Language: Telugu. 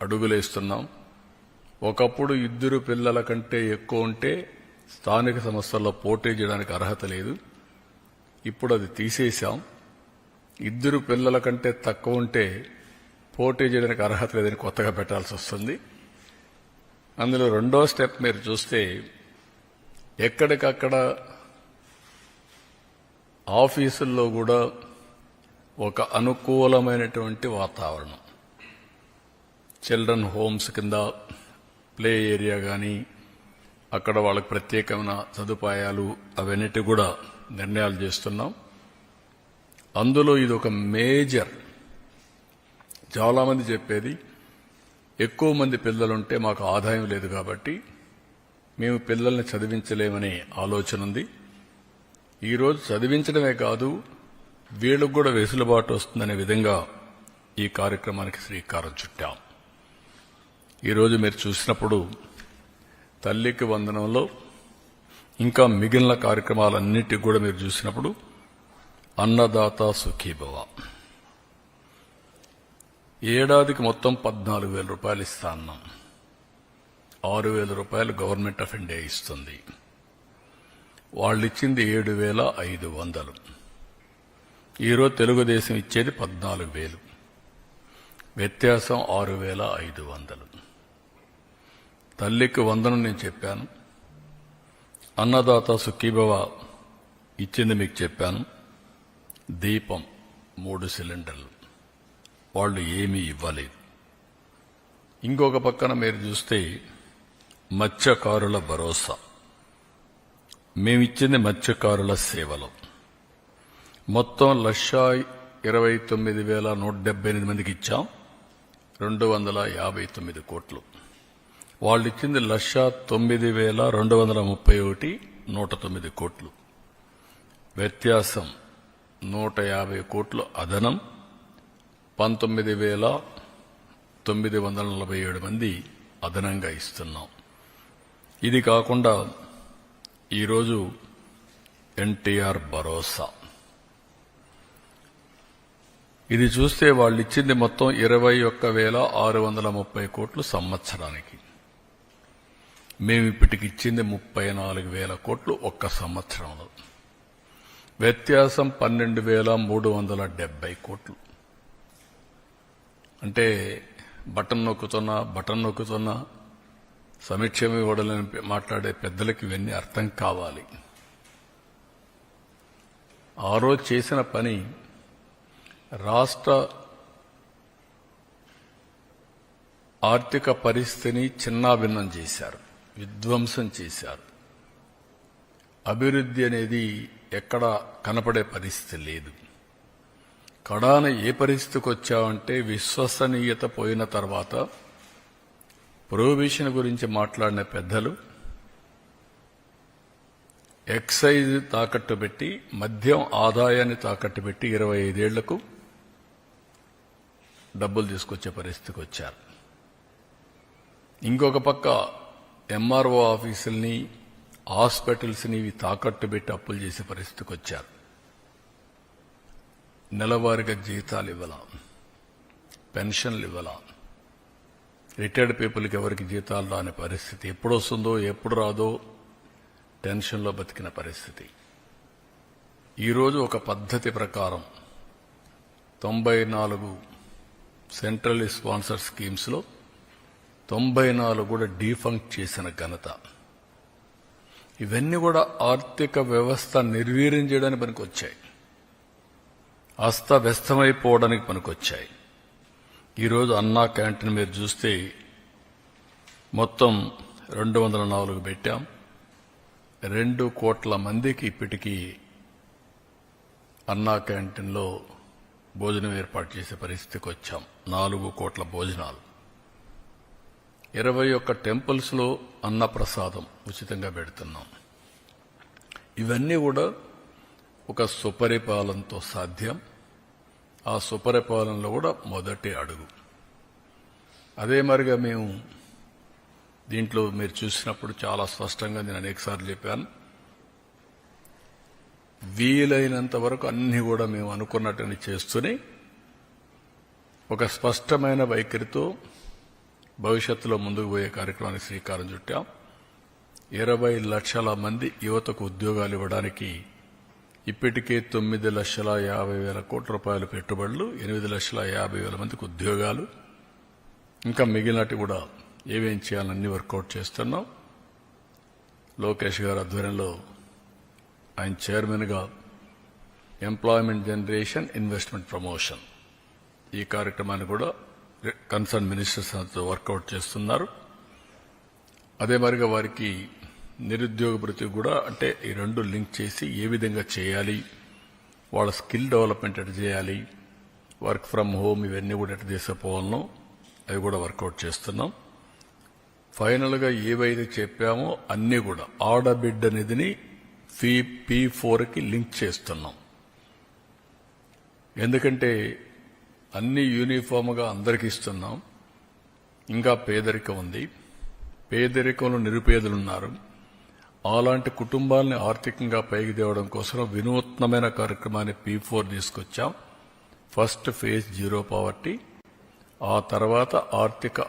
అడుగులేస్తున్నాం. ఒకప్పుడు 2 పిల్లల కంటే ఎక్కువ ఉంటే స్థానిక సంస్థల్లో పోటీ చేయడానికి అర్హత లేదు. ఇప్పుడు అది తీసేశాం. 2 పిల్లల కంటే తక్కువ ఉంటే పోటీ చేయడానికి అర్హత లేదని కొత్తగా పెట్టాల్సి వస్తుంది. అందులో రెండో స్టెప్ మీరు చూస్తే ఎక్కడికక్కడ ఆఫీసుల్లో కూడా ఒక అనుకూలమైనటువంటి వాతావరణం, చిల్డ్రన్ హోమ్స్ కింద ప్లే ఏరియా కానీ అక్కడ వాళ్ళకి ప్రత్యేకమైన సదుపాయాలు అవన్నిటి కూడా నిర్ణయాలు చేస్తున్నాం. అందులో ఇది ఒక మేజర్. చాలామంది చెప్పేది ఎక్కువ మంది పిల్లలుంటే మాకు ఆదాయం లేదు కాబట్టి మేము పిల్లల్ని చదివించలేమనే ఆలోచన ఉంది. ఈరోజు చదివించడమే కాదు, వీళ్ళకు కూడా వెసులుబాటు వస్తుందనే విధంగా ఈ కార్యక్రమానికి శ్రీకారం చుట్టాం. ఈరోజు మీరు చూసినప్పుడు తల్లికి వందనంలో ఇంకా మిగిలిన కార్యక్రమాలన్నిటికీ కూడా మీరు చూసినప్పుడు అన్నదాత సుఖీభవ ఏడాదికి మొత్తం 14,000 రూపాయలు ఇస్తా అన్నాం. 6,000 రూపాయలు గవర్నమెంట్ ఆఫ్ ఇండియా ఇస్తుంది. వాళ్ళు ఇచ్చింది 7,500. ఈరోజు తెలుగుదేశం ఇచ్చేది 14,000. వ్యత్యాసం 6,500. తల్లికి వందనం నేను చెప్పాను. అన్నదాత సుఖీభవ ఇచ్చింది మీకు చెప్పాను. దీపం 3 సిలిండర్లు వాళ్ళు ఏమీ ఇవ్వలేదు. ఇంకొక పక్కన మీరు చూస్తే మత్స్యకారుల భరోసా, మేమిచ్చింది మత్స్యకారుల సేవలు. మొత్తం 1,29,178 మందికి ఇచ్చాం. 259 కోట్లు. వాళ్ళు ఇచ్చింది 1,09,231, 109 కోట్లు. వ్యత్యాసం 150 కోట్లు అదనం. 19,947 మంది అదనంగా ఇస్తున్నాం. ఇది కాకుండా ఈరోజు ఎన్టీఆర్ భరోసా, ఇది చూస్తే వాళ్ళు ఇచ్చింది మొత్తం 21,630 కోట్లు సంవత్సరానికి. మేము ఇప్పటికి ఇచ్చింది 34,000 కోట్లు ఒక్క సంవత్సరంలో. వ్యత్యాసం 12,370 కోట్లు. అంటే బటన్ నొక్కుతున్నా సమీక్షం ఇవ్వడాలని మాట్లాడే పెద్దలకు ఇవన్నీ అర్థం కావాలి. ఆ రోజు చేసిన పని రాష్ట్ర ఆర్థిక పరిస్థితిని చిన్నాభిన్నం చేశారు, విధ్వంసం చేశారు. అభివృద్ధి అనేది ఎక్కడ కనపడే పరిస్థితి లేదు. కడాన ఏ పరిస్థితికి వచ్చామంటే విశ్వసనీయత పోయిన తర్వాత ప్రొహిబిషన్ గురించి మాట్లాడిన పెద్దలు ఎక్సైజ్ తాకట్టు పెట్టి, మద్యం ఆదాయాన్ని తాకట్టు పెట్టి 25 ఏళ్లకు డబ్బులు తీసుకొచ్చే పరిస్థితికి వచ్చారు. ఇంకొక పక్క ఎంఆర్ఓ ఆఫీసుల్ని, హాస్పిటల్స్ని ఇవి తాకట్టు పెట్టి అప్పులు చేసే పరిస్థితికి వచ్చారు. నెలవారీగా జీతాలు ఇవ్వాల, పెన్షన్లు ఇవ్వాల, రిటైర్డ్ పీపుల్కి ఎవరికి జీతాలు రాని పరిస్థితి. ఎప్పుడు వస్తుందో ఎప్పుడు రాదో టెన్షన్లో బతికిన పరిస్థితి. ఈరోజు ఒక పద్ధతి ప్రకారం 94 సెంట్రల్ స్పాన్సర్ స్కీమ్స్లో 94 కూడా డీఫంక్ట్ చేసిన ఘనత. ఇవన్నీ కూడా ఆర్థిక వ్యవస్థ నిర్వీర్యం చేయడానికి పనికొచ్చాయి, అస్తవ్యస్తమైపోవడానికి పనికొచ్చాయి. ఈరోజు అన్నా క్యాంటీన్ మీరు చూస్తే మొత్తం 204 పెట్టాం. 2 కోట్ల మందికి ఇప్పటికీ అన్నా క్యాంటీన్లో భోజనం ఏర్పాటు చేసే పరిస్థితికి వచ్చాం. 4 కోట్ల భోజనాలు. 21 టెంపుల్స్లో అన్నప్రసాదం ఉచితంగా పెడుతున్నాం. ఇవన్నీ కూడా ఒక సుపరిపాలనతో సాధ్యం. ఆ సుపరిపాలనలో కూడా మొదటి అడుగు. అదే మరిగా మేము దీంట్లో మీరు చూసినప్పుడు చాలా స్పష్టంగా నేను అనేకసార్లు చెప్పాను, వీలైనంత వరకు అన్ని కూడా మేము అనుకున్నట్టుని చేస్తూనే ఒక స్పష్టమైన వైఖరితో భవిష్యత్తులో ముందుకు పోయే కార్యక్రమానికి శ్రీకారం చుట్టాం. 20 లక్షల మంది యువతకు ఉద్యోగాలు ఇవ్వడానికి ఇప్పటికే 9,50,000 కోట్ల రూపాయల పెట్టుబడులు, 8,50,000 మందికి ఉద్యోగాలు, ఇంకా మిగిలినట్టు కూడా ఏమేం చేయాలన్నీ వర్కౌట్ చేస్తున్నాం. లోకేష్ గారి ఆధ్వర్యంలో ఆయన చైర్మన్గా ఎంప్లాయ్మెంట్ జనరేషన్, ఇన్వెస్ట్మెంట్ ప్రమోషన్ ఈ కార్యక్రమాన్ని కూడా కన్సర్న్ మినిస్టర్స్ తో వర్కౌట్ చేస్తున్నారు. అదే మరిగా వారికి నిరుద్యోగ భృతి కూడా, అంటే ఈ రెండు లింక్ చేసి ఏ విధంగా చేయాలి, వాళ్ళ స్కిల్ డెవలప్మెంట్ ఎట్లా చేయాలి, వర్క్ ఫ్రమ్ హోమ్ ఇవన్నీ కూడా ఎట్లా తీసుకుపోవాలనో అవి కూడా వర్కౌట్ చేస్తున్నాం. ఫైనల్గా ఏవైతే చెప్పామో అన్నీ కూడా ఆడబిడ్డ నిధిని P4కి లింక్ చేస్తున్నాం. ఎందుకంటే అన్ని యూనిఫామ్గా అందరికి ఇస్తున్నాం. ఇంకా పేదరికం ఉంది, పేదరికంలో నిరుపేదలున్నారు. అలాంటి కుటుంబాలని ఆర్థికంగా పైకి తేవడం కోసం వినూత్నమైన కార్యక్రమాన్ని P4 తీసుకొచ్చాం. ఫస్ట్ ఫేజ్ జీరో పావర్టీ, ఆ తర్వాత ఆర్థిక